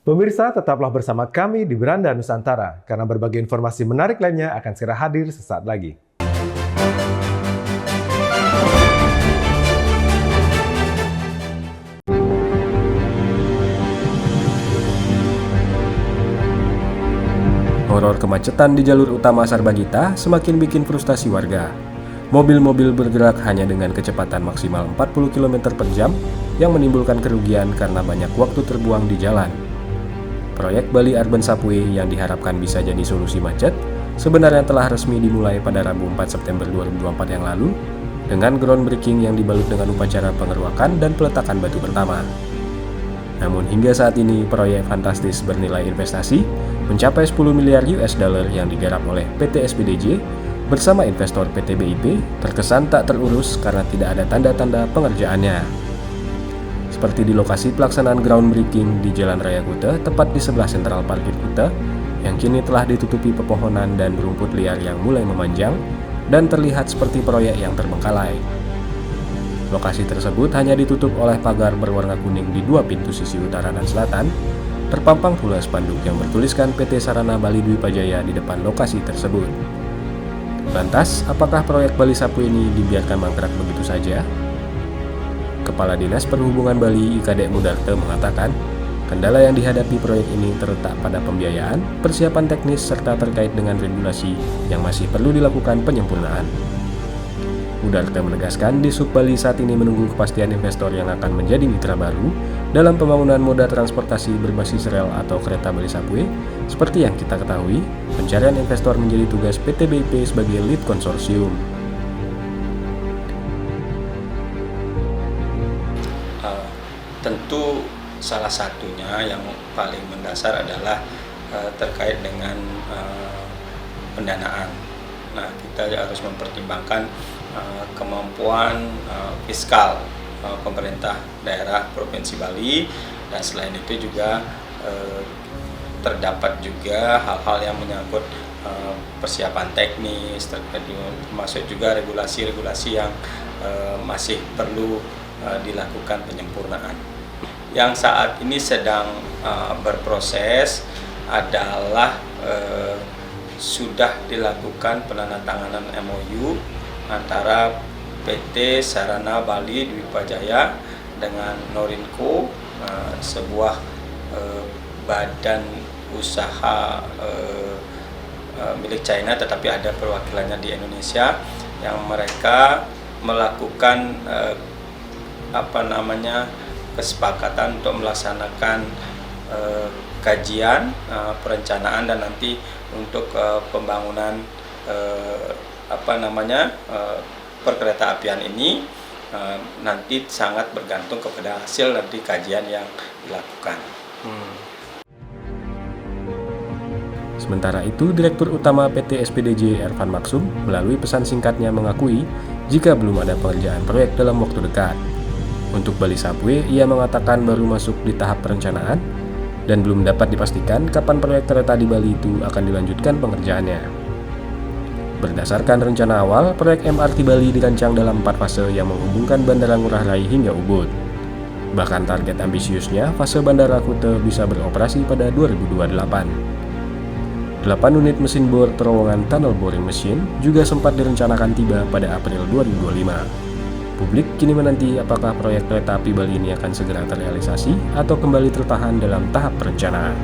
Pemirsa, tetaplah bersama kami di Beranda Nusantara, karena berbagai informasi menarik lainnya akan segera hadir sesaat lagi. Horor kemacetan di jalur utama Sarbagita semakin bikin frustasi warga. Mobil-mobil bergerak hanya dengan kecepatan maksimal 40 km per jam yang menimbulkan kerugian karena banyak waktu terbuang di jalan. Proyek Bali Urban Subway yang diharapkan bisa jadi solusi macet sebenarnya telah resmi dimulai pada Rabu 4 September 2024 yang lalu dengan groundbreaking yang dibalut dengan upacara pengeruakan dan peletakan batu pertama. Namun hingga saat ini proyek fantastis bernilai investasi mencapai 10 miliar US dollar yang digarap oleh PT SPDJ bersama investor PT BIP terkesan tak terurus karena tidak ada tanda-tanda pengerjaannya. Seperti di lokasi pelaksanaan groundbreaking di Jalan Raya Kuta, tepat di sebelah sentral parkir Kuta, yang kini telah ditutupi pepohonan dan rumput liar yang mulai memanjang dan terlihat seperti proyek yang terbengkalai. Lokasi tersebut hanya ditutup oleh pagar berwarna kuning di dua pintu sisi utara dan selatan. Terpampang pula spanduk yang bertuliskan PT Sarana Bali Dwi Pajaya di depan lokasi tersebut. Lantas, apakah proyek Bali Subway ini dibiarkan mangkrak begitu saja? Kepala Dinas Perhubungan Bali IKD Mudarte mengatakan, kendala yang dihadapi proyek ini terletak pada pembiayaan, persiapan teknis, serta terkait dengan regulasi yang masih perlu dilakukan penyempurnaan. Mudarte menegaskan di Sub Bali saat ini menunggu kepastian investor yang akan menjadi mitra baru dalam pembangunan moda transportasi berbasis rel atau kereta Bali Subway. Seperti yang kita ketahui, pencarian investor menjadi tugas PT BIP sebagai lead konsorsium. Tentu salah satunya yang paling mendasar adalah terkait dengan pendanaan. Nah, kita harus mempertimbangkan kemampuan fiskal pemerintah daerah Provinsi Bali, dan selain itu juga terdapat juga hal-hal yang menyangkut persiapan teknis, termasuk juga regulasi-regulasi yang masih perlu dilakukan penyempurnaan. Yang saat ini sedang berproses adalah sudah dilakukan penandatanganan MOU antara PT Sarana Bali Dwi Pajaya dengan Norinco, sebuah badan usaha milik China tetapi ada perwakilannya di Indonesia, yang mereka melakukan kesepakatan untuk melaksanakan kajian, perencanaan, dan nanti untuk pembangunan perkereta apian ini nanti sangat bergantung kepada hasil nanti kajian yang dilakukan. Sementara itu, Direktur Utama PT SPDJ Ervan Maksum melalui pesan singkatnya mengakui jika belum ada pengerjaan proyek dalam waktu dekat. Untuk Bali Subway, ia mengatakan baru masuk di tahap perencanaan dan belum dapat dipastikan kapan proyek kereta di Bali itu akan dilanjutkan pengerjaannya. Berdasarkan rencana awal, proyek MRT Bali dirancang dalam 4 fase yang menghubungkan Bandara Ngurah Rai hingga Ubud. Bahkan target ambisiusnya, fase Bandara Kuta bisa beroperasi pada 2028. 8 unit mesin bor terowongan tunnel boring machine juga sempat direncanakan tiba pada April 2025. Publik kini menanti apakah proyek kereta api Bali ini akan segera terrealisasi atau kembali tertahan dalam tahap perencanaan.